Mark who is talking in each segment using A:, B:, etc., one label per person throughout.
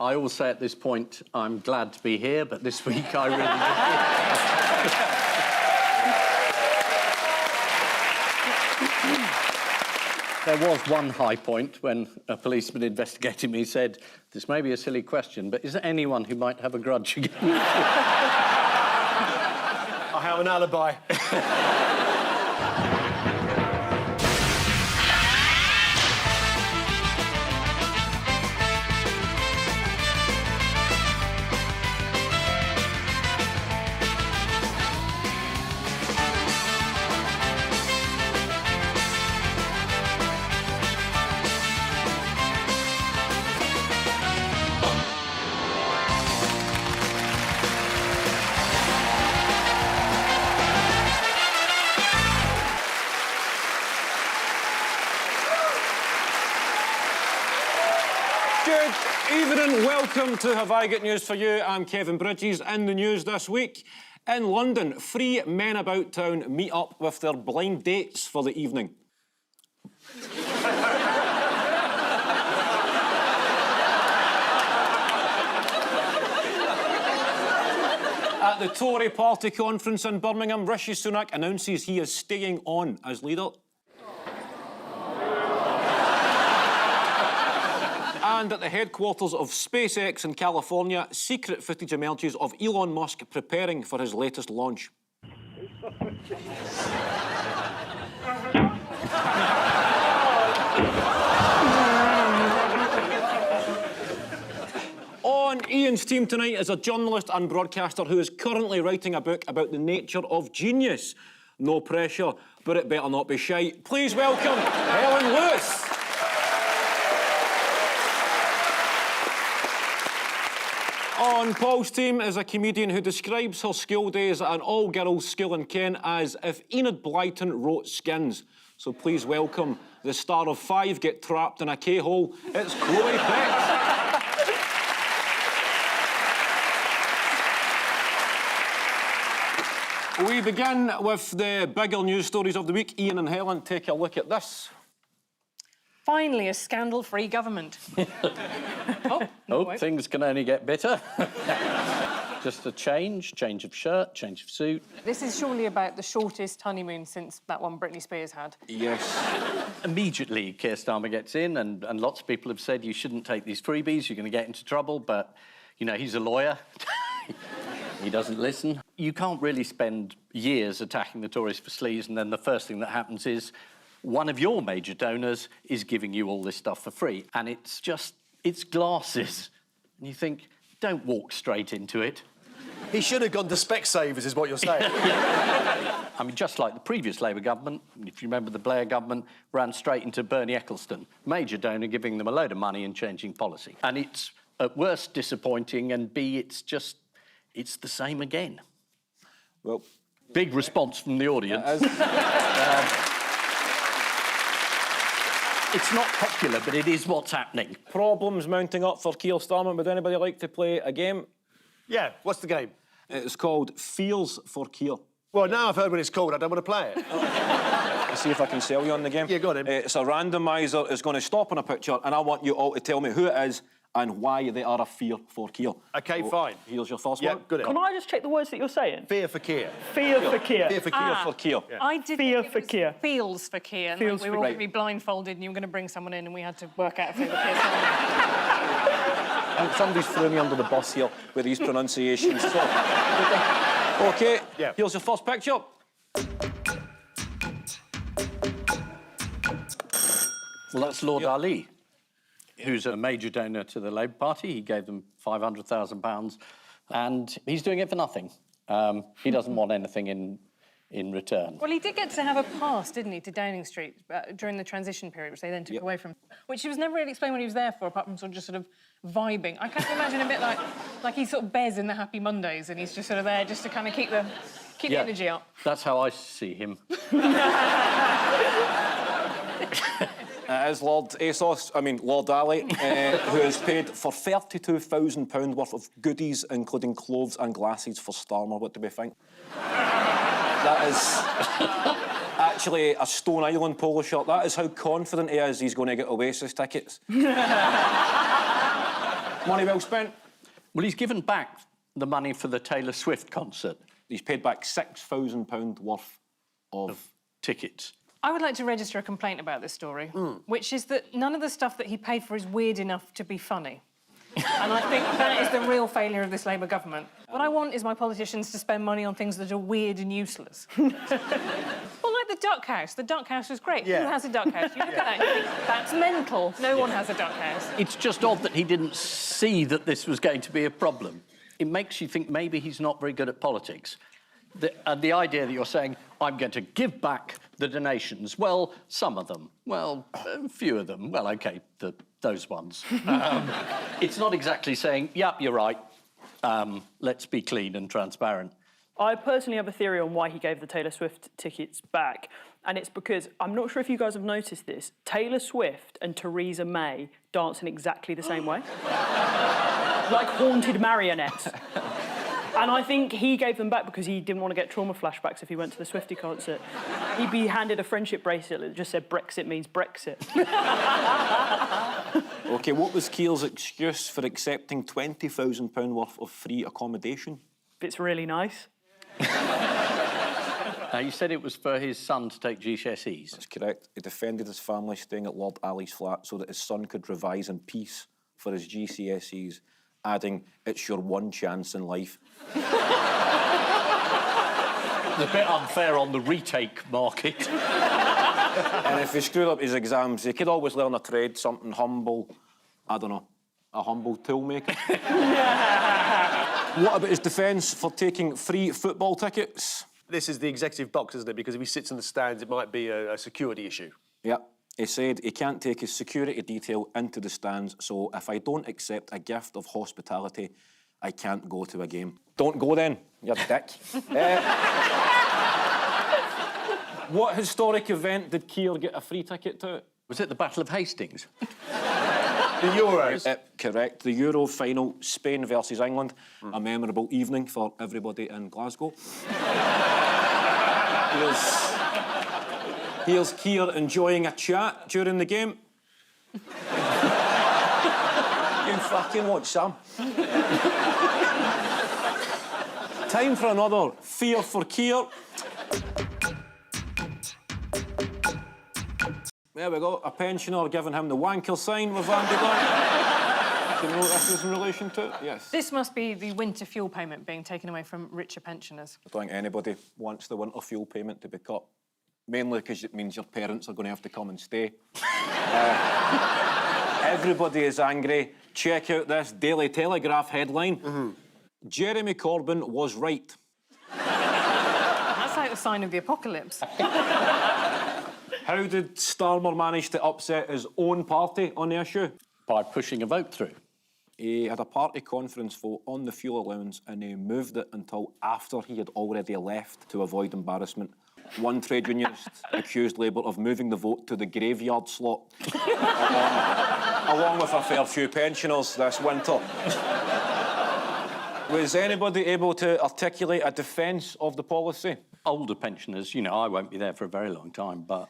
A: I always say at this point, I'm glad to be here, but this week I really did. There was one high point when a policeman investigating me said, this may be a silly question, but is there anyone who might have a grudge against you?
B: I have an alibi.
C: Good evening, welcome to Have I Got News For You. I'm Kevin Bridges. In the news this week, in London, 3 men about town meet up with their blind dates for the evening. At the Tory party conference in Birmingham, Rishi Sunak announces he is staying on as leader. And at the headquarters of SpaceX in California, secret footage emerges of Elon Musk preparing for his latest launch. On Ian's team tonight is a journalist and broadcaster who is currently writing a book about the nature of genius. No pressure, but it better not be shite. Please welcome Helen Lewis. On Paul's team is a comedian who describes her school days at an all-girls school in Kent as if Enid Blyton wrote Skins. So please welcome the star of 5 Get Trapped in a K-Hole. It's Chloe Peck. We begin with the bigger news stories of the week. Ian and Helen, take a look at this.
D: Finally, a scandal-free government.
A: Things can only get better. Just a change of shirt, change of suit.
D: This is surely about the shortest honeymoon since that one Britney Spears had.
C: Yes.
A: Immediately, Keir Starmer gets in, and lots of people have said you shouldn't take these freebies, you're going to get into trouble, but, you know, he's a lawyer. He doesn't listen. You can't really spend years attacking the Tories for sleaze, and then the first thing that happens is one of your major donors is giving you all this stuff for free. And it's glasses. And you think, don't walk straight into it.
B: He should have gone to Specsavers, is what you're saying.
A: I mean, just like the previous Labour government, if you remember the Blair government, ran straight into Bernie Ecclestone, major donor giving them a load of money and changing policy. And it's, at worst, disappointing, and B, it's the same again.
C: Well,
A: big response from the audience. It's not popular, but it is what's happening.
C: Problems mounting up for Keir Starmer. Would anybody like to play a game?
B: Yeah, what's the game?
C: It's called Fears for Keir.
B: Well, now I've heard what it's called, I don't want to play it.
C: Let's see if I can sell you on the game.
B: Yeah, go on then.
C: It's a randomiser. It's going to stop on a picture, and I want you all to tell me who it is and why they are a fear for Keir.
B: OK,
C: so,
B: fine.
C: Here's your first
B: Yeah,
C: one.
B: good.
E: Can I just check the words that you're saying?
B: Fear for Keir.
E: Fear for Keir.
B: Fear for Keir.
C: Fear for Keir.
B: Yeah.
D: I did
E: Fear
D: think
E: for
D: it was
E: Keir.
D: Feels for Keir. And
E: Feels
D: we
E: for
D: were all
E: Keir.
D: going to be blindfolded and you were going to bring someone in and we had to work out a Fear for Keir song.
C: I think somebody's threw me under the bus here with these pronunciations. So, OK,
B: yeah.
C: Here's your first picture.
A: Well, that's Lord Ali, who's a major donor to the Labour Party. He gave them £500,000, and he's doing it for nothing. He doesn't want anything in return.
D: Well, he did get to have a pass, didn't he, to Downing Street during the transition period, which they then took away from, which he was never really explained what he was there for, apart from sort of vibing. I can't imagine a bit like he's sort of Bez in the Happy Mondays, and he's just sort of there just to kind of keep the energy up.
A: That's how I see him.
C: Is Lord Ali, who is paid for £32,000 worth of goodies, including clothes and glasses for Starmer. What do we think? That is actually a Stone Island polo shirt. That is how confident he is he's going to get Oasis tickets. Money well spent.
A: Well, he's given back the money for the Taylor Swift concert.
C: He's paid back £6,000 worth of
A: Tickets.
D: I would like to register a complaint about this story, which is that none of the stuff that he paid for is weird enough to be funny. And I think that is the real failure of this Labour government. What I want is my politicians to spend money on things that are weird and useless. Well, like the duck house. The duck house was great.
B: Yeah.
D: Who has a duck house? You look at that and you think, that's mental. No one has a duck house.
A: It's just odd that he didn't see that this was going to be a problem. It makes you think maybe he's not very good at politics. The idea that you're saying, I'm going to give back the donations. Well, some of them. Well, a few of them. Well, OK, those ones. It's not exactly saying, yep, you're right. Let's be clean and transparent.
E: I personally have a theory on why he gave the Taylor Swift tickets back, and it's because, I'm not sure if you guys have noticed this, Taylor Swift and Theresa May dance in exactly the same way. Like haunted marionettes. And I think he gave them back because he didn't want to get trauma flashbacks if he went to the Swiftie concert. He'd be handed a friendship bracelet that just said Brexit means Brexit.
C: OK, what was Keir's excuse for accepting £20,000 worth of free accommodation?
E: It's really nice.
A: You said it was for his son to take GCSEs.
C: That's correct. He defended his family staying at Lord Ali's flat so that his son could revise in peace for his GCSEs, adding, it's your one chance in life.
A: It's a bit unfair on the retake market.
C: And if he screwed up his exams, he could always learn a trade, something humble. I don't know, a humble toolmaker. What about his defence for taking free football tickets?
B: This is the executive box, isn't it? Because if he sits in the stands, it might be a security issue.
C: Yep. He said he can't take his security detail into the stands, so if I don't accept a gift of hospitality, I can't go to a game. Don't go then, you dick. What historic event did Keir get a free ticket to?
A: Was it the Battle of Hastings?
B: The Euros.
C: Correct. The Euro final, Spain versus England. A memorable evening for everybody in Glasgow. Here's Keir enjoying a chat during the game. You fucking watch, Sam. Time for another fear for Keir. There we go, a pensioner giving him the wanker sign with Andy Blank. Do you know what this is in relation to? Yes.
D: This must be the winter fuel payment being taken away from richer pensioners.
C: I don't think anybody wants the winter fuel payment to be cut. Mainly because it means your parents are going to have to come and stay. Everybody is angry. Check out this Daily Telegraph headline. Jeremy Corbyn was right.
D: That's like the sign of the apocalypse.
C: How did Starmer manage to upset his own party on the issue?
A: By pushing a vote through.
C: He had a party conference vote on the fuel allowance and he moved it until after he had already left to avoid embarrassment. One trade unionist accused Labour of moving the vote to the graveyard slot, along with a fair few pensioners this winter. Was anybody able to articulate a defence of the policy?
A: Older pensioners, you know, I won't be there for a very long time, but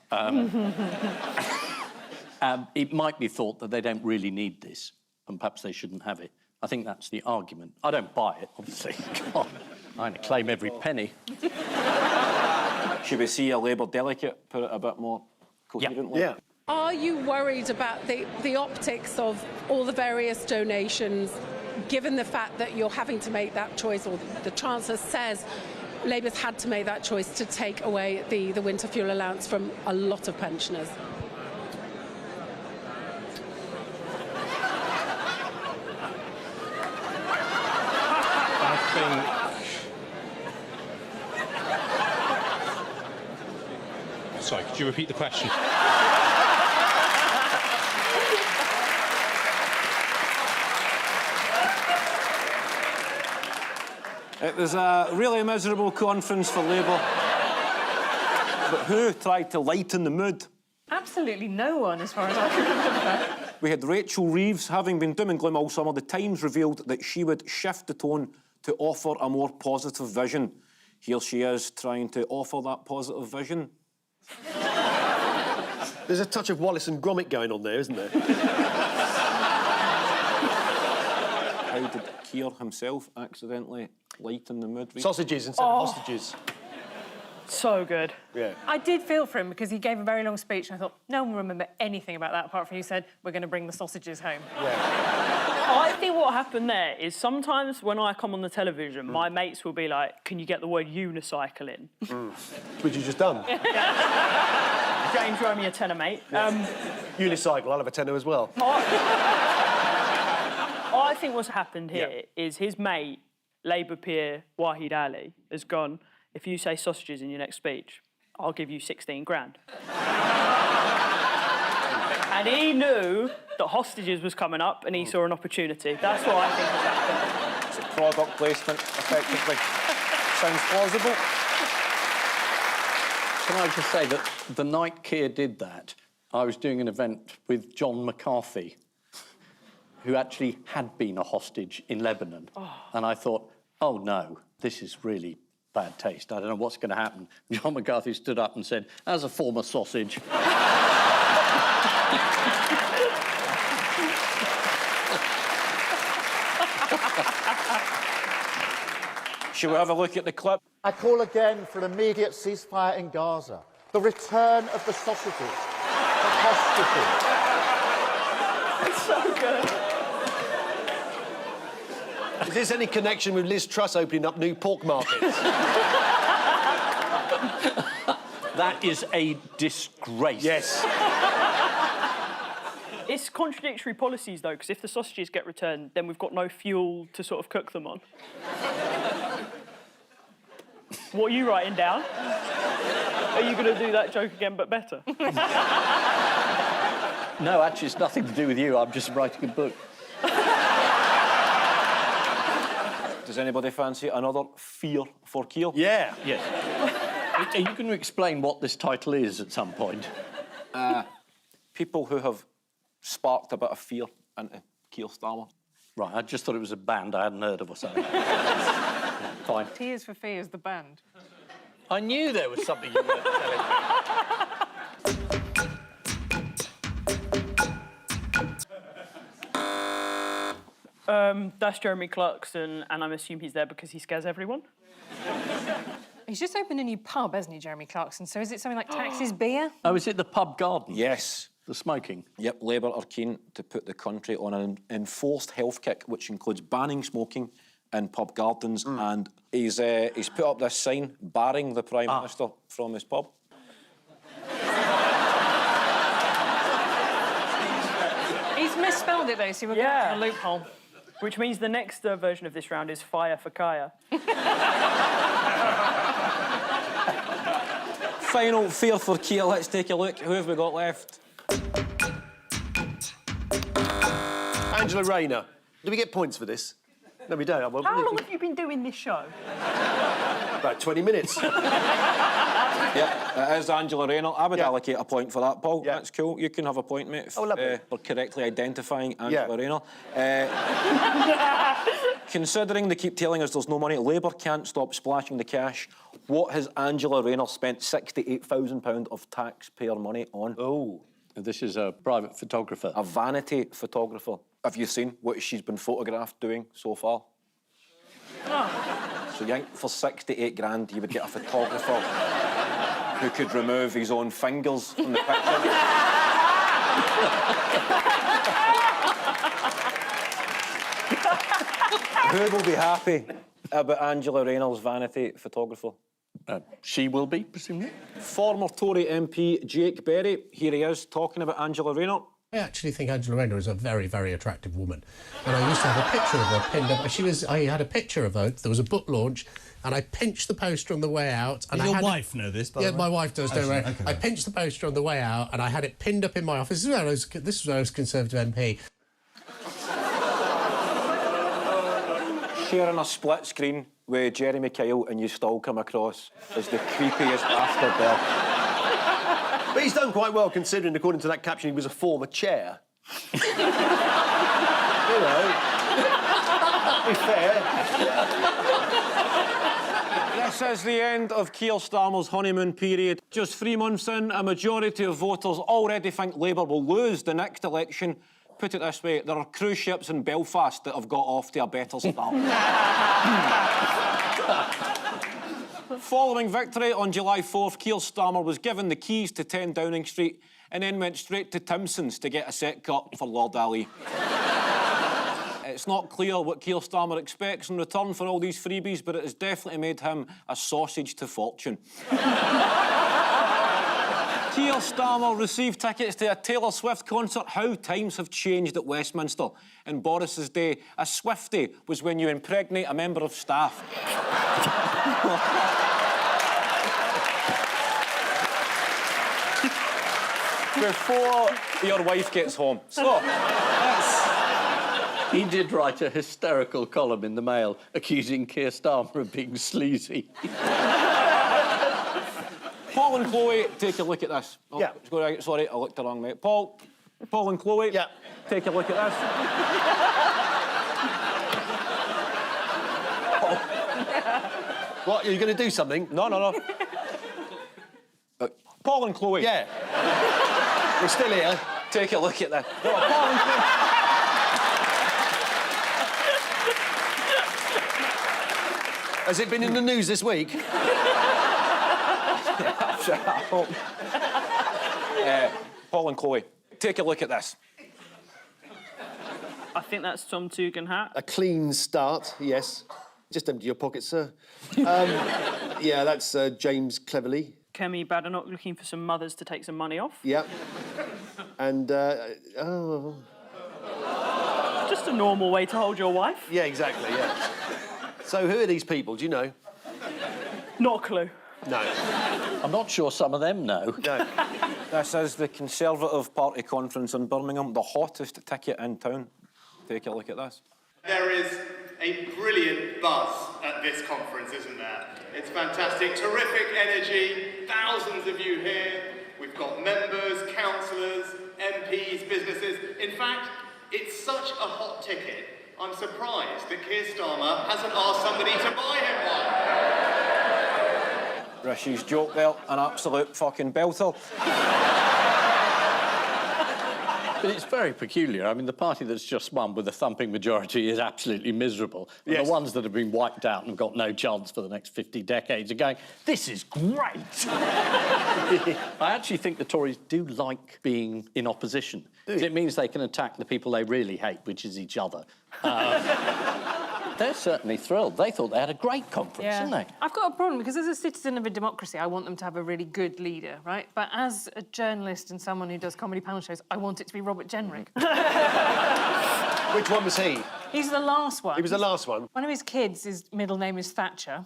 A: it might be thought that they don't really need this, and perhaps they shouldn't have it. I think that's the argument. I don't buy it, obviously. God, I'm going to claim every penny.
C: Should we see a Labour delegate put it a bit more coherently?
B: Yeah.
F: Are you worried about the optics of all the various donations, given the fact that you're having to make that choice, or the Chancellor says Labour's had to make that choice to take away the winter fuel allowance from a lot of pensioners?
G: I think... Sorry, could you repeat the question?
C: It was a really miserable conference for Labour. But who tried to lighten the mood?
D: Absolutely no one, as far as I can remember.
C: We had Rachel Reeves, having been doom and gloom all summer. The Times revealed that she would shift the tone to offer a more positive vision. Here she is, trying to offer that positive vision.
B: There's a touch of Wallace and Gromit going on there, isn't there?
C: Why did Keir himself accidentally lighten the mood?
B: Sausages instead of hostages.
E: So good.
B: Yeah.
D: I did feel for him because he gave a very long speech and I thought, no one will remember anything about that apart from you said, we're going to bring the sausages home.
E: I think what happened there is sometimes when I come on the television, my mates will be like, can you get the word unicycle in?
B: Which you just done.
E: James, row me a tenner, mate.
B: Unicycle, I'll have a tenner as well.
E: I think what's happened here is his mate, Labour peer Wahid Ali, has gone, if you say sausages in your next speech, I'll give you 16 grand. And he knew that hostages was coming up and he saw an opportunity. That's what I think has happened.
C: It's a product placement, effectively. Sounds plausible.
A: Can I just say that the night Keir did that, I was doing an event with John McCarthy, who actually had been a hostage in Lebanon. And I thought, oh no, this is really bad taste. I don't know what's going to happen. John McCarthy stood up and said, as a former sausage...
C: Shall we have a look at the clip?
H: I call again for an immediate ceasefire in Gaza. The return of the sausages. The hostages.
E: It's so good.
B: Is this any connection with Liz Truss opening up new pork markets?
A: That is a disgrace.
B: Yes.
E: It's contradictory policies, though, because if the sausages get returned, then we've got no fuel to sort of cook them on. What are you writing down? Are you going to do that joke again, but better?
A: No, actually, it's nothing to do with you. I'm just writing a book.
C: Does anybody fancy another fear for Keir?
B: Yeah.
A: Yes. Are you going to explain what this title is at some point?
C: People who have sparked a bit of fear into Keir Starmer.
A: Right, I just thought it was a band I hadn't heard of or something. Fine.
D: Tears for Fears, the band.
A: I knew there was something you weren't telling me.
E: That's Jeremy Clarkson, and I'm assuming he's there because he scares everyone.
D: He's just opened a new pub, hasn't he, Jeremy Clarkson? So is it something like Taxis Beer?
A: Oh, is it the pub garden?
C: Yes.
A: The smoking?
C: Yep, Labour are keen to put the country on an enforced health kick, which includes banning smoking in pub gardens, and he's put up this sign barring the Prime Minister from his pub.
D: He's misspelled it, though, so we're going to a loophole.
E: Which means the next version of this round is Fire for Kaya.
C: Final fear for Keir. Let's take a look. Who have we got left?
B: Angela Rayner. Do we get points for this? No, we don't. Well,
E: How long have you been doing this show?
B: about 20 minutes.
C: Yeah, it is Angela Rayner. I would allocate a point for that, Paul.
B: Yeah.
C: That's cool. You can have a point, mate,
B: lovely.
C: for correctly identifying Angela Rayner. Considering they keep telling us there's no money, Labour can't stop splashing the cash. What has Angela Rayner spent £68,000 of taxpayer money on?
B: Oh.
A: This is a private photographer.
C: A vanity photographer. Have you seen what she's been photographed doing so far? So you think for 68 grand you would get a photographer who could remove his own fingers from the picture? Who will be happy about Angela Rayner's vanity photographer?
A: She will be, presumably.
C: Former Tory MP Jake Berry, here he is, talking about Angela Rayner.
I: I actually think Angela Rayner is a very, very attractive woman. And I used to have a picture of her pinned up. I had a picture of her. There was a book launch, and I pinched the poster on the way out. And
J: Does your wife know this, by the way?
I: Yeah, my wife does, don't worry.
J: Okay.
I: I pinched the poster on the way out, and I had it pinned up in my office. This is when I was Conservative MP.
C: Sharing a split screen with Jeremy Kyle, and you still come across as the creepiest afterbirth.
B: But he's done quite well, considering, according to that caption, he was a former chair. You know, be fair.
C: This is the end of Keir Starmer's honeymoon period. Just 3 months in, a majority of voters already think Labour will lose the next election. put it this way, there are cruise ships in Belfast that have got off to a better start. Following victory on July 4th, Keir Starmer was given the keys to 10 Downing Street and then went straight to Timpson's to get a set cut for Lord Ali. It's not clear what Keir Starmer expects in return for all these freebies, but it has definitely made him a sausage to fortune. Keir Starmer received tickets to a Taylor Swift concert. How times have changed at Westminster. In Boris's day, a Swiftie was when you impregnate a member of staff. Before your wife gets home. So,
A: He did write a hysterical column in the Mail accusing Keir Starmer of being sleazy.
C: Paul and Chloe, take a look at this. Oh,
B: Yeah.
C: Sorry, I looked the wrong way. Paul and Chloe,
B: Yeah.
C: take a look at this.
B: What, are you going to do something?
C: No. Paul and Chloe,
B: Yeah. We're still here.
C: take a look at this. No, Paul and Chloe.
B: Has it been in the news this week?
C: Paul and Chloe, take a look at this.
E: I think that's Tom Tugendhat.
B: A clean start, yes. Just empty your pockets, sir. Yeah, that's James Cleverly.
E: Kemi Badenoch looking for some mothers to take some money off.
B: Yeah. And, oh...
E: Just a normal way to hold your wife.
B: Yeah, exactly, yeah. So who are these people, do you know?
E: Not a clue.
B: No.
A: I'm not sure some of them know.
B: No.
C: This is the Conservative Party conference in Birmingham, the hottest ticket in town. Take a look at this.
J: There is a brilliant buzz at this conference, isn't there? It's fantastic, terrific energy, thousands of you here. We've got members, councillors, MPs, businesses. In fact, it's such a hot ticket, I'm surprised that Keir Starmer hasn't asked somebody to buy him one.
C: Rishi's joke there, an absolute fucking belter.
A: But it's very peculiar. I mean, the party that's just won with a thumping majority is absolutely miserable. And
B: Yes.
A: the ones that have been wiped out and have got no chance for the next 50 decades are going, this is great! I actually think the Tories do like being in opposition. 'Cause it means they can attack the people they really hate, which is each other. They're certainly thrilled. They thought they had a great conference, didn't they?
D: I've got a problem because as a citizen of a democracy, I want them to have a really good leader, right? But as a journalist and someone who does comedy panel shows, I want it to be Robert Jenrick.
B: Which one was he?
D: He's the last one.
B: He was the last one.
D: One of his kids, his middle name is Thatcher.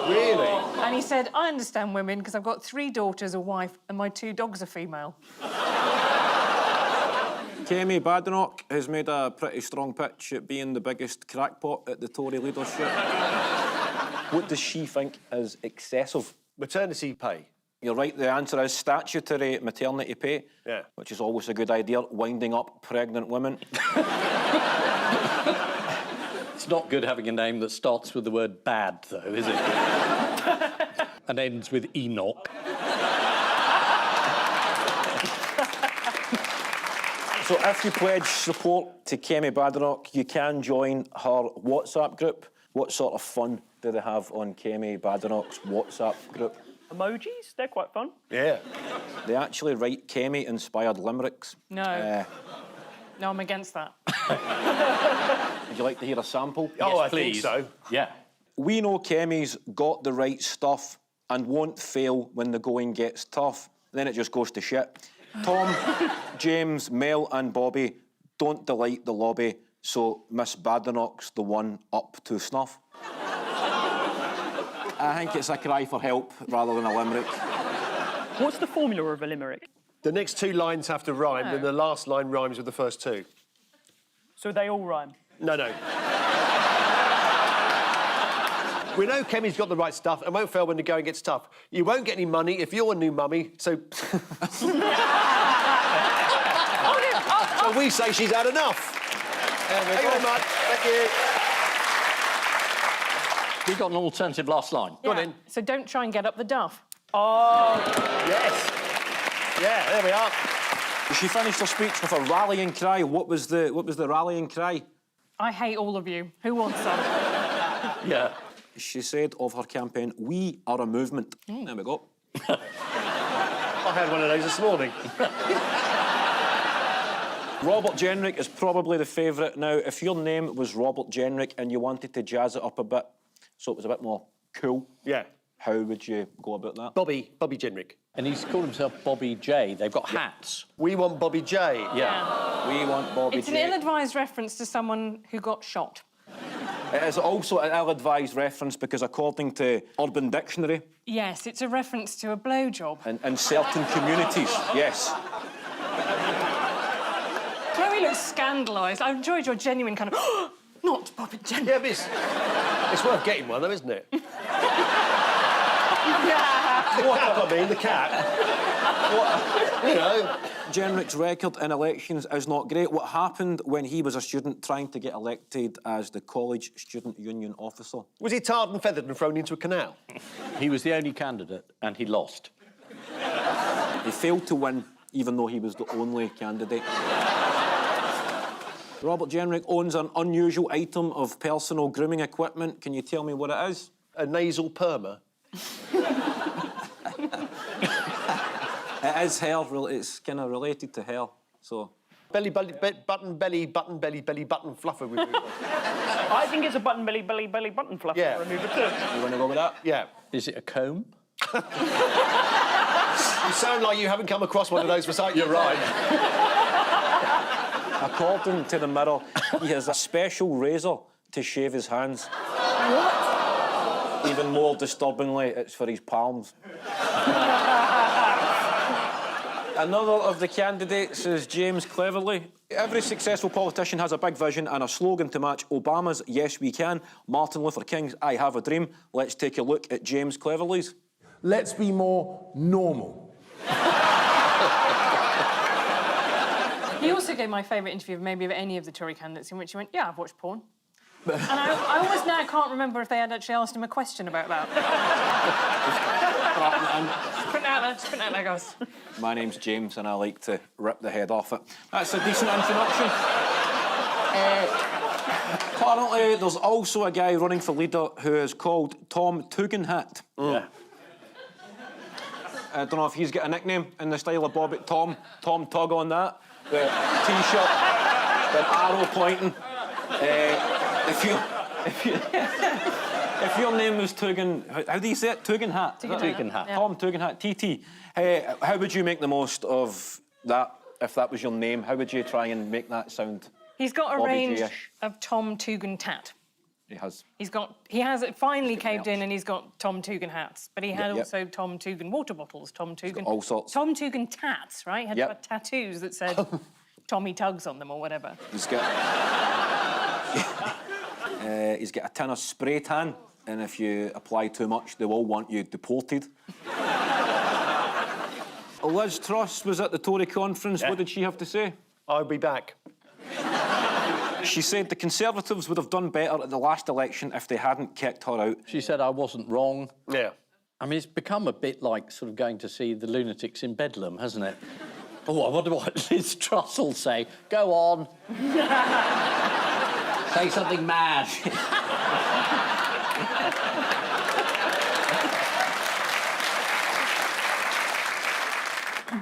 B: Really?
D: And he said, I understand women because I've got 3 daughters, a wife, and my 2 dogs are female.
C: Kemi Badenoch has made a pretty strong pitch at being the biggest crackpot at the Tory leadership. What does she think is excessive?
B: Maternity pay.
C: You're right, the answer is statutory maternity pay,
B: Yeah.
C: which is always a good idea, winding up pregnant women.
A: It's not good having a name that starts with the word bad, though, is it? And ends with Enoch.
C: So if you pledge support to Kemi Badenoch, you can join her WhatsApp group. What sort of fun do they have on Kemi Badenoch's WhatsApp group?
E: Emojis, they're quite fun.
B: Yeah.
C: They actually write Kemi-inspired limericks.
D: No. No, I'm against that.
C: Would you like to hear a sample?
B: Oh, I
A: please.
B: think so.
A: Yeah.
C: We know Kemi's got the right stuff and won't fail when the going gets tough. Then it just goes to shit. Tom, James, Mel and Bobby don't delight the lobby, so Miss Badenoch's the one up to snuff. I think it's a cry for help rather than a limerick.
E: What's the formula of a limerick?
B: The next 2 lines have to rhyme, and the last line rhymes with the first 2.
E: So they all rhyme.
B: No. We know Kemi's got the right stuff and won't fail when the going gets tough. You won't get any money if you're a new mummy, so... So we say she's had enough. Thank you very much. Thank you.
A: We got an alternative last line.
B: Go on in.
D: So don't try and get up the duff.
E: Oh,
B: Yes. Yeah, there we are.
C: She finished her speech with a rallying cry. What was the rallying cry?
D: I hate all of you. Who wants some?
A: Yeah.
C: She said of her campaign, "We are a movement." There we go.
B: I had one of those this morning.
C: Robert Jenrick is probably the favourite. Now, if your name was Robert Jenrick and you wanted to jazz it up a bit, so it was a bit more cool,
B: Yeah.
C: how would you go about that?
B: Bobby Jenrick.
A: And he's called himself Bobby J. They've got hats.
B: We want Bobby J.
A: Yeah.
C: We want Bobby
D: It's an
C: J.
D: ill-advised reference to someone who got shot.
C: It is also an ill-advised reference because, according to Urban Dictionary,
D: Yes, it's a reference to a blowjob.
C: in certain communities, yes.
D: Chloe looks scandalised. I enjoyed your genuine kind of, not Bobby Jenrick.
B: Yeah, but it's worth getting one, though, isn't it?
D: Yeah.
B: What? I mean, the cat. What? You know.
C: Jenrick's record in elections is not great. What happened when he was a student trying to get elected as the college student union officer?
B: Was he tarred and feathered and thrown into a canal?
A: He was the only candidate, and he lost.
C: He failed to win, even though he was the only candidate. Robert Jenrick owns an unusual item of personal grooming equipment. Can you tell me what it is?
B: A nasal perma.
C: It is hair. It's kind of related to hair, so...
B: Button belly button fluffer remover.
E: I think it's a button belly button fluffer
B: Yeah.
E: remover too.
C: You want to go with that?
B: Yeah.
A: Is it a comb?
B: You sound like you haven't come across one of those for something. You're right.
C: According to the Mirror, he has a special razor to shave his hands. What? Even more disturbingly, it's for his palms. Another of the candidates is James Cleverly. Every successful politician has a big vision and a slogan to match Obama's "Yes, we can," Martin Luther King's "I have a dream." Let's take a look at James Cleverly's.
K: Let's be more normal.
D: He also gave my favourite interview of maybe of any of the Tory candidates in which he went, yeah, I've watched porn. And I almost now can't remember if they had actually asked him a question about that. Just putting out there, guys.
C: My name's James and I like to rip the head off it. That's a decent introduction. Currently, there's also a guy running for leader who is called Tom Tugendhat.
A: Yeah.
C: I don't know if he's got a nickname in the style of Bobby. Tom Tug on that. The T-shirt, the arrow pointing. If your name was Tugen... How do you say it? Tugendhat?
A: Tugendhat.
D: Yeah.
C: Tom Tugendhat, TT. How would you make the most of that, if that was your name? How would you try and make that sound?
D: He's got a
C: Bobby
D: range
C: J-ish?
D: of Tom Tugendhat.
C: He has.
D: He has it finally caved
C: else.
D: in and he's got Tom Tugen hats. But he had also Tom Tugen water bottles, Tom Tugen...
C: all sorts.
D: Tom Tugen tats, right? He had
C: Yep.
D: tattoos that said Tommy Tugs on them or whatever.
C: He's got... he's got a tin of spray tan, and if you apply too much, they will want you deported. Liz Truss was at the Tory conference. What did she have to say?
B: I'll be back.
C: She said the Conservatives would have done better at the last election if they hadn't kicked her out.
A: She said I wasn't wrong.
B: Yeah.
A: I mean, it's become a bit like sort of going to see the lunatics in Bedlam, hasn't it? Oh, I wonder what Liz Truss will say. Go on. Say something mad.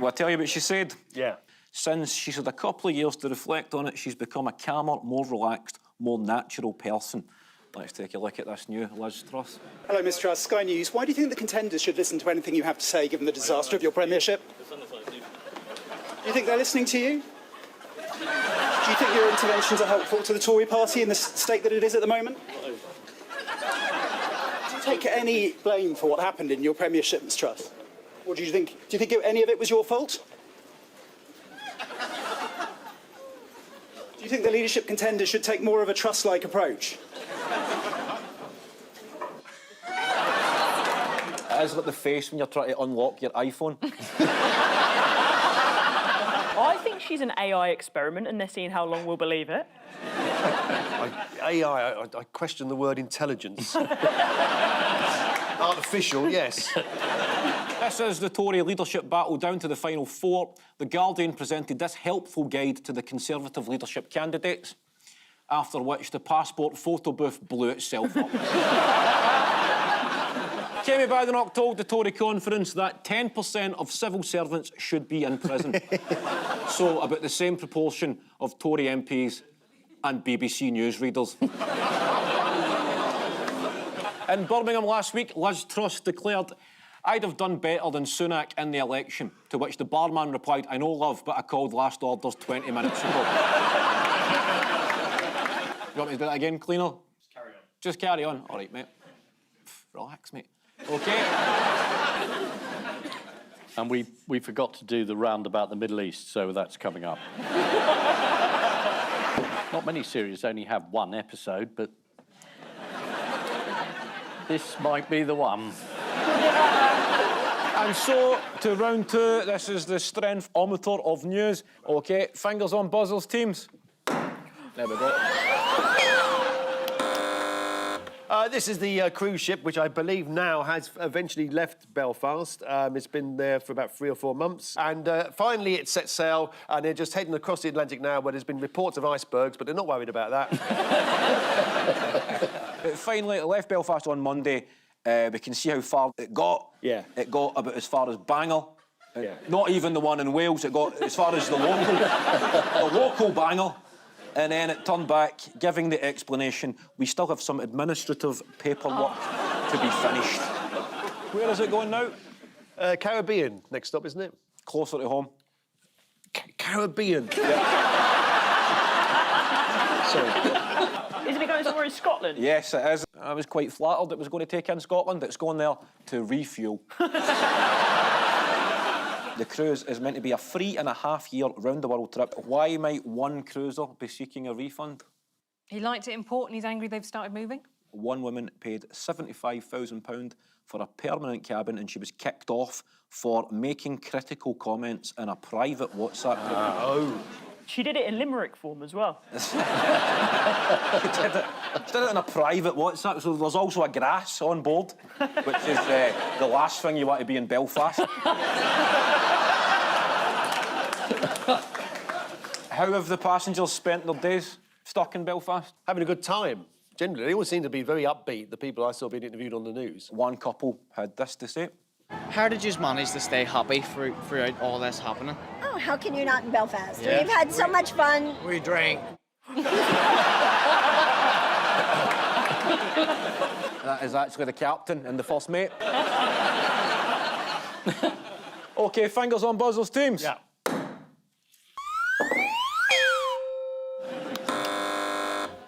C: Well, I tell you what she said.
B: Yeah.
C: Since she's had a couple of years to reflect on it, she's become a calmer, more relaxed, more natural person. Let's take a look at this new Liz Truss.
L: Hello, Ms Truss. Sky News. Why do you think the contenders should listen to anything you have to say, given the disaster of your premiership? Do you think they're listening to you? Do you think your interventions are helpful to the Tory party in the state that it is at the moment? Do you take any blame for what happened in your premiership, Ms Truss? Or do you think any of it was your fault? Do you think the leadership contenders should take more of a Truss-like approach?
C: It is like the face when you're trying to unlock your iPhone.
E: I think she's an AI experiment and they're seeing how long we'll believe it.
B: I question the word intelligence. Artificial, yes.
C: This is the Tory leadership battle down to the final four. The Guardian presented this helpful guide to the Conservative leadership candidates, after which the passport photo booth blew itself up. Kemi Badenoch told the Tory conference that 10% of civil servants should be in prison. So about the same proportion of Tory MPs and BBC newsreaders. In Birmingham last week, Liz Truss declared, "I'd have done better than Sunak in the election," to which the barman replied, "I know, love, but I called last orders 20 minutes ago." You want me to do that again, cleaner? Just carry on. Just carry on? All right, mate. Relax, mate. OK.
A: And we forgot to do the round about the Middle East, so that's coming up. Not many series only have one episode, but this might be the one.
C: And so, to round two, this is the strength-ometer of news. OK, fingers on buzzers, teams. There we go.
B: This is the cruise ship, which I believe now has eventually left Belfast. It's been there for about 3 or 4 months. And finally it set sail, and they're just heading across the Atlantic now, where there's been reports of icebergs, but they're not worried about that.
C: Finally, it left Belfast on Monday. We can see how far it got.
B: Yeah.
C: It got about as far as Bangor.
B: Yeah.
C: Not even the one in Wales. It got as far as the local Bangor. And then it turned back, giving the explanation, "We still have some administrative paperwork to be finished." Where is it going now?
B: Caribbean, next stop, isn't it?
C: Closer to home.
B: Caribbean.
E: Sorry. Isn't it going somewhere in Scotland?
C: Yes, it is. I was quite flattered it was going to take in Scotland. It's going there to refuel. The cruise is meant to be a 3.5-year round-the-world trip. Why might one cruiser be seeking a refund?
D: He liked it in port and he's angry they've started moving.
C: One woman paid £75,000 for a permanent cabin, and she was kicked off for making critical comments in a private WhatsApp group.
B: Oh.
E: She did it in Limerick form as well.
C: She did it in a private WhatsApp, so there's also a grass on board, which is the last thing you want to be in Belfast. How have the passengers spent their days stuck in Belfast?
B: Having a good time. Generally, they all seem to be very upbeat, the people I saw being interviewed on the news.
C: One couple had this to say.
M: How did you manage to stay happy throughout all this happening?
N: Oh, how can you not in Belfast?
M: Yeah.
N: We've had so much fun.
M: We drank.
C: That is actually the captain and the first mate. OK, fingers on buzzers, teams.
B: Yeah.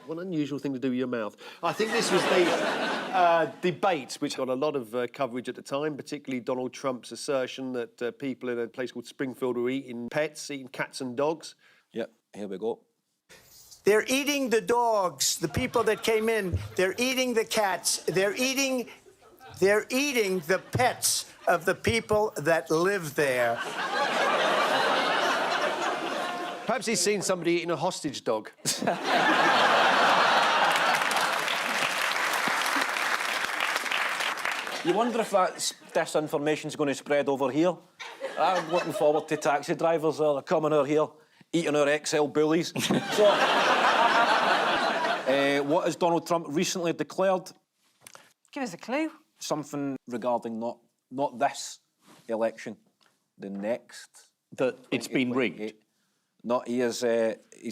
B: What an unusual thing to do with your mouth. I think this was the debate, which got a lot of coverage at the time, particularly Donald Trump's assertion that people in a place called Springfield were eating pets, eating cats and dogs.
C: Yep, here we go.
O: They're eating the dogs, the people that came in. They're eating the cats. They're eating the pets of the people that live there.
B: Perhaps he's seen somebody eating a hostage dog.
C: You wonder if that disinformation's going to spread over here. I'm looking forward to taxi drivers that are coming out here, eating our XL bullies. So, what has Donald Trump recently declared?
D: Give us a clue.
C: Something regarding not this election, the next.
A: That it's been rigged.
C: He's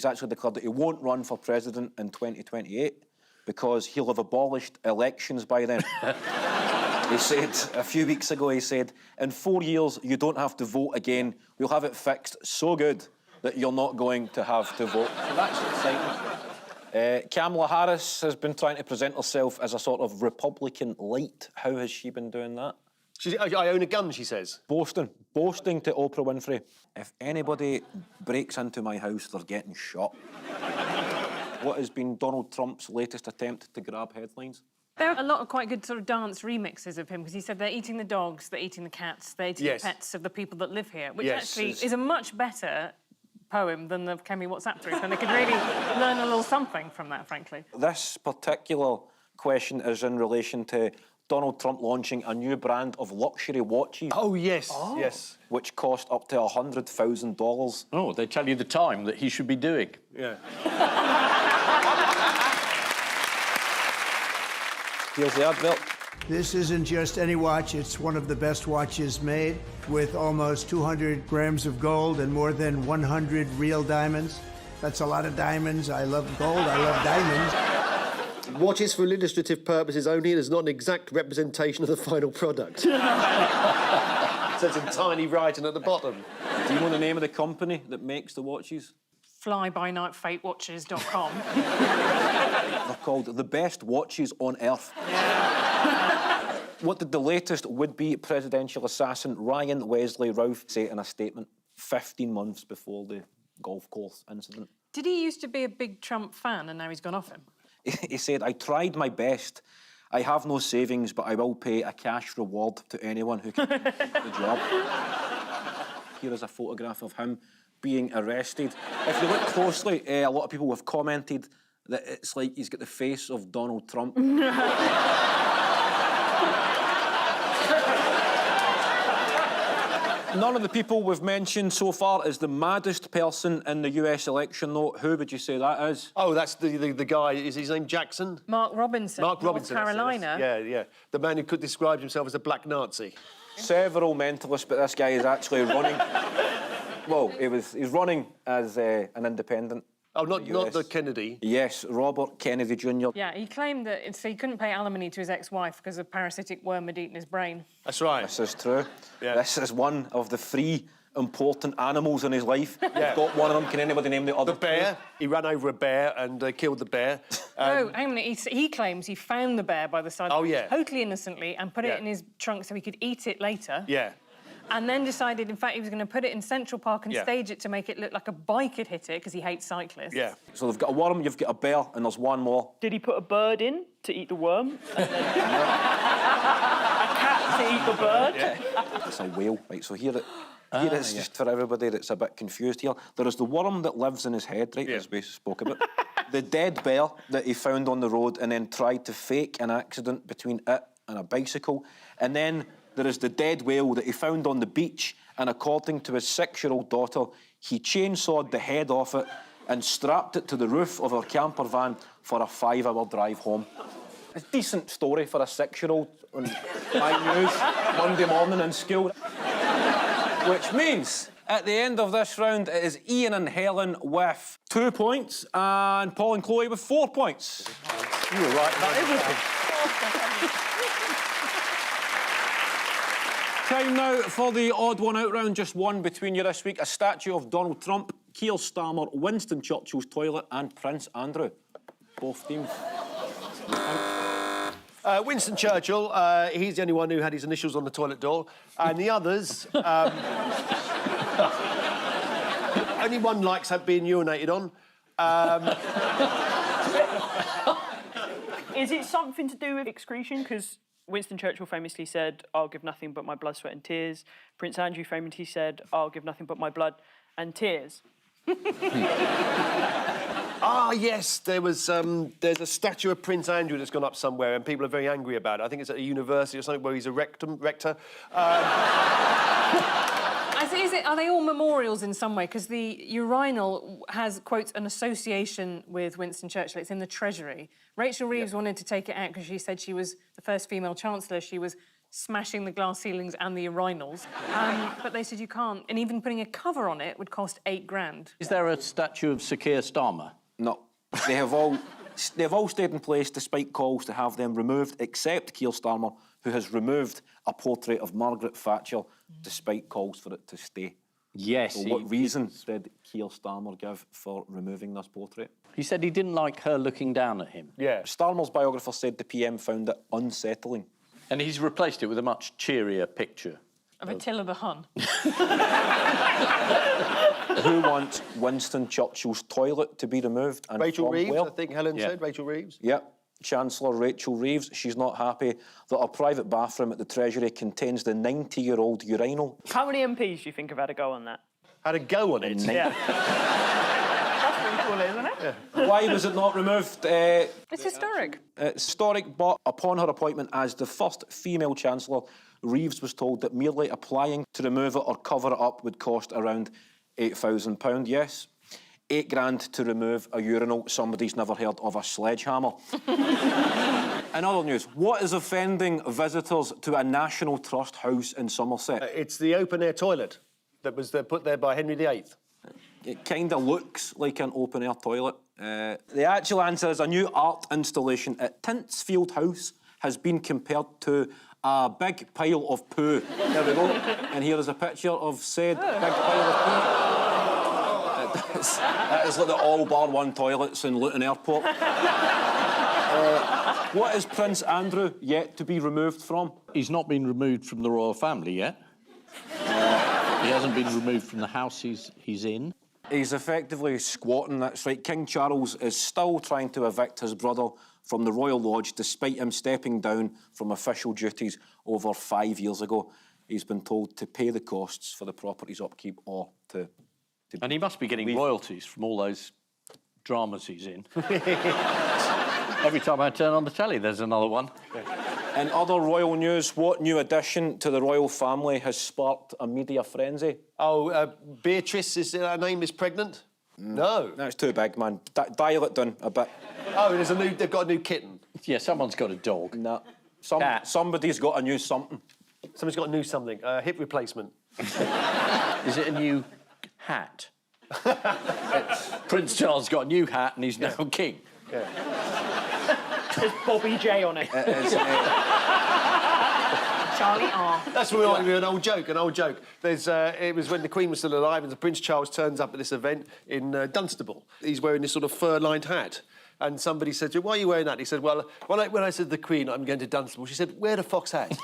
C: actually declared that he won't run for president in 2028 because he'll have abolished elections by then. He said, a few weeks ago, he said, in 4 years, you don't have to vote again. We'll have it fixed so good that you're not going to have to vote. So that's exciting. Kamala Harris has been trying to present herself as a sort of Republican light. How has she been doing that?
B: I own a gun, she says.
C: Boasting to Oprah Winfrey. If anybody breaks into my house, they're getting shot. What has been Donald Trump's latest attempt to grab headlines?
D: There are a lot of quite good sort of dance remixes of him, because he said they're eating the dogs, they're eating the cats, they're eating the pets of the people that live here, which actually is a much better poem than the Can We WhatsApp group, and they could really learn a little something from that, frankly.
C: This particular question is in relation to Donald Trump launching a new brand of luxury watches.
B: Oh, yes, yes.
C: Which cost up to $100,000.
A: Oh, they tell you the time that he should be doing.
B: Yeah.
C: Here's the advert.
O: This isn't just any watch, it's one of the best watches made, with almost 200 grams of gold and more than 100 real diamonds. That's a lot of diamonds. I love gold, I love diamonds.
B: Watches for illustrative purposes only, and is not an exact representation of the final product. Says in tiny writing at the bottom.
C: Do you know the name of the company that makes the watches?
D: Flybynightfatewatches.com.
C: They're called the best watches on earth. What did the latest would-be presidential assassin Ryan Wesley Routh say in a statement 15 months before the golf course incident?
D: Did he used to be a big Trump fan and now he's gone off him?
C: He said, "I tried my best. I have no savings, but I will pay a cash reward to anyone who can do the job." Here is a photograph of him being arrested. If you look closely, a lot of people have commented that it's like he's got the face of Donald Trump. None of the people we've mentioned so far is the maddest person in the US election, though. Who would you say that is?
B: Oh, that's the guy. Is his name Jackson?
D: Mark Robinson.
B: Mark Robinson.
D: North Carolina.
B: Yeah. The man who could describe himself as a black Nazi.
C: Several mentalists, but this guy is actually running. Well, he's running as an independent.
B: Oh, not the Kennedy.
C: Yes, Robert Kennedy Jr.
D: Yeah, he claimed that he couldn't pay alimony to his ex-wife because a parasitic worm had eaten his brain.
B: That's right.
C: This is true.
B: Yeah.
C: This is one of the 3 important animals in his life.
B: Yeah.
C: Got one of them. Can anybody name the other?
B: The bear. He ran over a bear and killed the bear.
D: No, hang on a minute. He claims he found the bear by the side of the road totally innocently and put it in his trunk so he could eat it later.
B: Yeah.
D: And then decided, in fact, he was going to put it in Central Park and stage it to make it look like a bike had hit it because he hates cyclists.
B: Yeah.
C: So they've got a worm, you've got a bear, and there's one more.
E: Did he put a bird in to eat the worm? And then a cat to eat the bird?
C: Yeah. It's a whale. Right, so here it's just for everybody that's a bit confused here. There is the worm that lives in his head, right, as we spoke about. The dead bear that he found on the road and then tried to fake an accident between it and a bicycle. And then there is the dead whale that he found on the beach, and according to his 6-year-old daughter, he chainsawed the head off it and strapped it to the roof of our camper van for a 5-hour drive home. It's a decent story for a 6-year-old on my news Monday morning in school. Which means, at the end of this round, it is Ian and Helen with 2 points, and Paul and Chloe with 4 points. You were right about everything. Time now for the odd one out round, just one between you this week. A statue of Donald Trump, Keir Starmer, Winston Churchill's toilet and Prince Andrew. Both teams.
B: Winston Churchill, he's the only one who had his initials on the toilet door. And the others... only one likes being urinated on.
E: Is it something to do with excretion? Because Winston Churchill famously said, "I'll give nothing but my blood, sweat and tears." Prince Andrew famously said, "I'll give nothing but my blood and tears."
B: Ah, yes, there's a statue of Prince Andrew that's gone up somewhere and people are very angry about it. I think it's at a university or something where he's a rector.
D: Are they all memorials in some way? Because the urinal has, quote, an association with Winston Churchill. It's in the Treasury. Rachel Reeves wanted to take it out because she said she was the first female chancellor. She was smashing the glass ceilings and the urinals. But they said you can't. And even putting a cover on it would cost $8,000.
A: Is there a statue of Sir Keir Starmer?
C: No. They've all stayed in place despite calls to have them removed, except Keir Starmer, who has removed a portrait of Margaret Thatcher despite calls for it to stay.
A: Yes.
C: So what reason did Keir Starmer give for removing this portrait?
A: He said he didn't like her looking down at him.
B: Yeah.
C: Starmer's biographer said the PM found it unsettling.
A: And he's replaced it with a much cheerier picture.
D: Of Attila the Hun.
C: Who wants Winston Churchill's toilet to be removed? And
B: Rachel Reeves,
C: where?
B: I think Helen said. Rachel Reeves.
C: Yep. Chancellor Rachel Reeves. She's not happy that her private bathroom at the Treasury contains the 90-year-old urinal.
E: How many MPs do you think have had a go on that?
B: had a go on it.
E: Yeah. That's pretty cool, isn't it?
B: Yeah.
C: Why was it not removed?
D: It's historic.
C: It's historic, but upon her appointment as the first female Chancellor, Reeves was told that merely applying to remove it or cover it up would cost around £8,000. Yes, £8,000 to remove a urinal. Somebody's never heard of a sledgehammer. In other news, what is offending visitors to a National Trust house in Somerset?
B: It's the open-air toilet that was put there by Henry VIII.
C: It kind of looks like an open-air toilet. The actual answer is a new art installation at Tintsfield House has been compared to a big pile of poo. There we go. And here is a picture of said big pile of poo. That is like the all-bar-one toilets in Luton Airport. What is Prince Andrew yet to be removed from?
A: He's not been removed from the royal family yet. He hasn't been removed from the house he's in.
C: He's effectively squatting, that's right. King Charles is still trying to evict his brother from the Royal Lodge, despite him stepping down from official duties over 5 years ago. He's been told to pay the costs for the property's upkeep or to
A: And he must be getting royalties from all those dramas he's in. Every time I turn on the telly, there's another one.
C: In other royal news, what new addition to the royal family has sparked a media frenzy?
B: Oh, Beatrice, is her name, is pregnant? No.
C: That's too big, man. Dial it down a bit.
B: Oh, they've got a new kitten.
A: Yeah, someone's got a dog.
C: No. Somebody's got a new something.
B: Somebody's got a new something. Hip replacement.
A: Is it a new hat? Prince Charles got a new hat and he's now king.
B: Yeah.
E: There's Bobby J on it. Charlie R.
B: That's an old joke. It was when the Queen was still alive and Prince Charles turns up at this event in Dunstable. He's wearing this sort of fur-lined hat. And somebody said to him, why are you wearing that? He said, well, when I said to the Queen, I'm going to Dunstable, she said, wear the fox hat.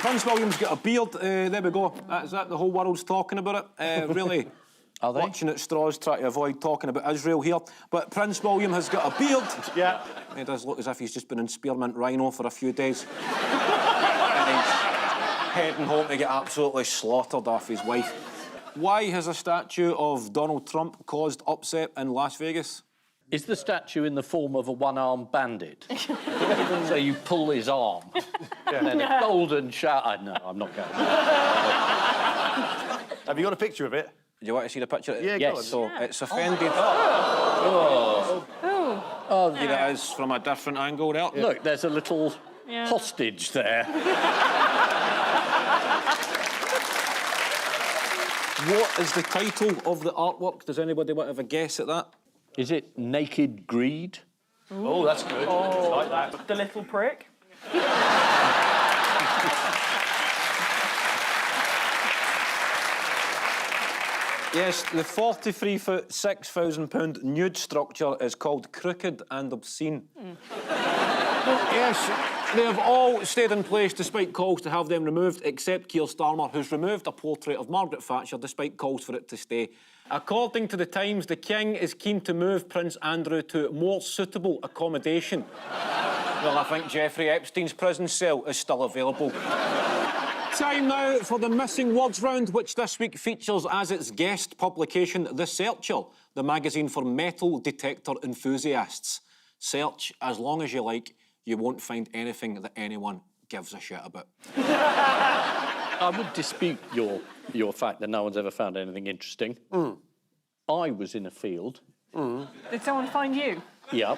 C: Prince William's got a beard. There we go. That's it. The whole world's talking about it. Really.
A: Are they?
C: Watching at straws, trying to avoid talking about Israel here. But Prince William has got a beard.
B: Yeah.
C: He does look as if he's just been in spearmint rhino for a few days. And he's heading home to get absolutely slaughtered off his wife. Why has a statue of Donald Trump caused upset in Las Vegas?
A: Is the statue in the form of a one-armed bandit? So you pull his arm, and then a golden shower... No, I'm not going there.
B: Have you got a picture of it?
C: Do you want to see the picture?
B: Yeah,
A: yes.
B: go on.
C: So it's offended.
A: Oh,
C: Here it is from a different angle there.
A: Look, there's a little hostage there.
C: What is the title of the artwork? Does anybody want to have a guess at that?
A: Is it Naked Greed?
B: Oh, that's good.
E: Oh,
B: I like that.
E: The little prick.
C: Yes, the 43-foot, £6,000 nude structure is called Crooked and Obscene. Yes, they have all stayed in place despite calls to have them removed, except Keir Starmer, who's removed a portrait of Margaret Thatcher despite calls for it to stay. According to the Times, the King is keen to move Prince Andrew to more suitable accommodation. Well, I think Jeffrey Epstein's prison cell is still available. Time now for the Missing Words Round, which this week features as its guest publication The Searcher, the magazine for metal detector enthusiasts. Search as long as you like, you won't find anything that anyone gives a shit about.
A: I would dispute your fact that no one's ever found anything interesting. I was in a field.
D: Did someone find you?
A: Yep.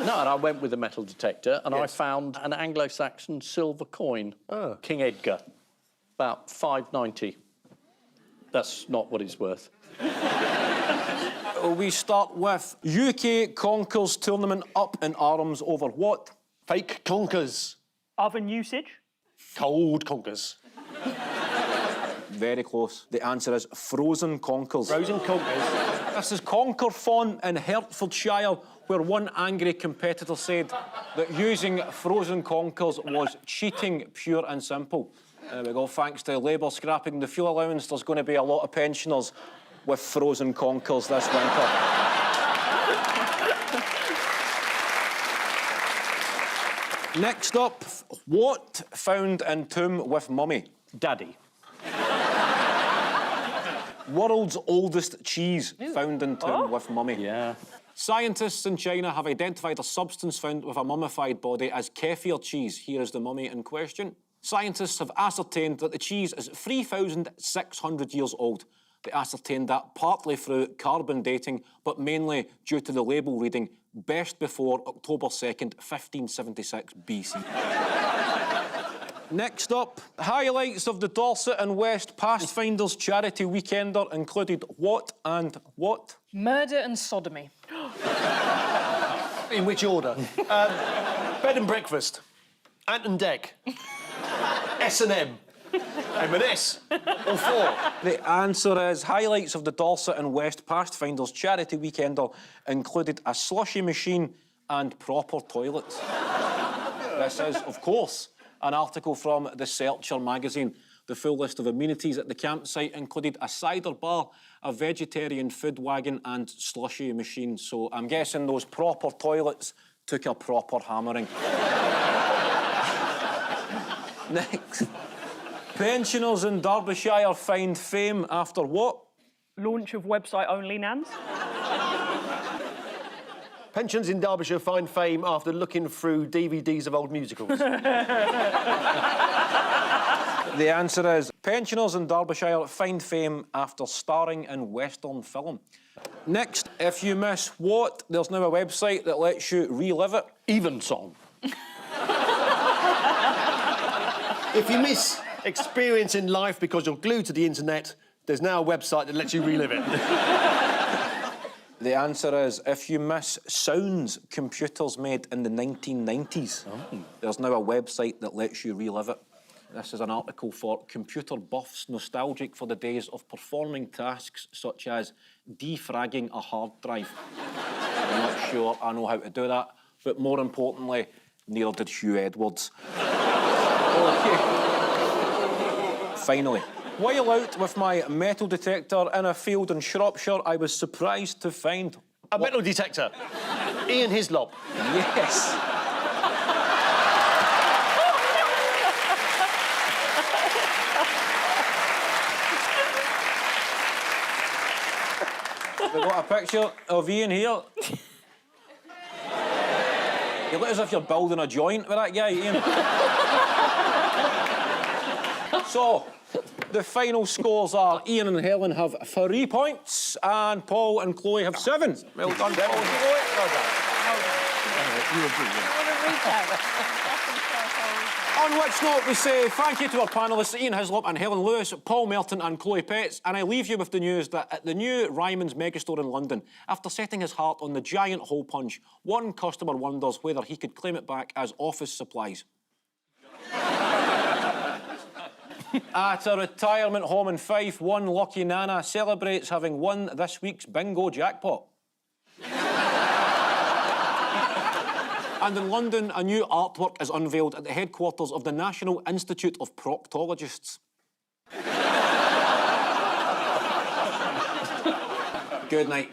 A: No, and I went with a metal detector and I found an Anglo-Saxon silver coin.
B: Oh.
A: King Edgar. About £5.90. That's not what it's worth.
C: We start with UK Conkers tournament up in arms over what?
B: Fake conkers.
E: Oven usage.
B: Cold conkers.
C: Very close. The answer is frozen conkers.
B: Frozen conkers.
C: This is Conkerfon in Hertfordshire, where one angry competitor said that using frozen conkers was cheating, pure and simple. There we go. Thanks to Labour scrapping the fuel allowance, there's going to be a lot of pensioners with frozen conkers this winter. Next up, what found in tomb with mummy?
A: Daddy.
C: World's oldest cheese found in tomb with mummy.
A: Yeah.
C: Scientists in China have identified a substance found with a mummified body as kefir cheese. Here is the mummy in question. Scientists have ascertained that the cheese is 3,600 years old. They ascertained that partly through carbon dating, but mainly due to the label reading best before October 2nd, 1576 BC. Next up, highlights of the Dorset and West Pathfinders Charity Weekender included what and what?
D: Murder and sodomy.
B: In which order? Bed and breakfast. Ant and Dec. S&M. M&S. All four.
C: The answer is highlights of the Dorset and West Pathfinders Charity Weekender included a slushy machine and proper toilets. This is, of course, an article from The Searcher magazine. The full list of amenities at the campsite included a cider bar, a vegetarian food wagon and slushy machine. So I'm guessing those proper toilets took a proper hammering. Next. Pensioners in Derbyshire find fame after what?
E: Launch of website only Nans.
B: Pensions in Derbyshire find fame after looking through DVDs of old musicals.
C: The answer is pensioners in Derbyshire find fame after starring in Western film. Next, if you miss what, there's now a website that lets you relive it.
A: Evensong.
B: If you miss experience in life because you're glued to the internet, there's now a website that lets you relive it.
C: The answer is if you miss sounds computers made in the 1990s, there's now a website that lets you relive it. This is an article for computer buffs nostalgic for the days of performing tasks such as defragging a hard drive. I'm not sure I know how to do that, but more importantly, neither did Hugh Edwards. Okay. Finally, while out with my metal detector in a field in Shropshire, I was surprised to find...
B: A metal detector. Ian Hislop.
C: Yes. We've got a picture of Ian here. You look as if you're building a joint with that guy, Ian. So, the final scores are Ian and Helen have 3 points, and Paul and Chloe have 7. Well done, Paul and Chloe. Well done. You were brilliant. On which note, we say thank you to our panellists, Ian Hislop and Helen Lewis, Paul Merton and Chloe Petts, and I leave you with the news that at the new Ryman's megastore in London, after setting his heart on the giant hole punch, one customer wonders whether he could claim it back as office supplies. At a retirement home in Fife, one lucky nana celebrates having won this week's bingo jackpot. And in London, a new artwork is unveiled at the headquarters of the National Institute of Proctologists. Good night.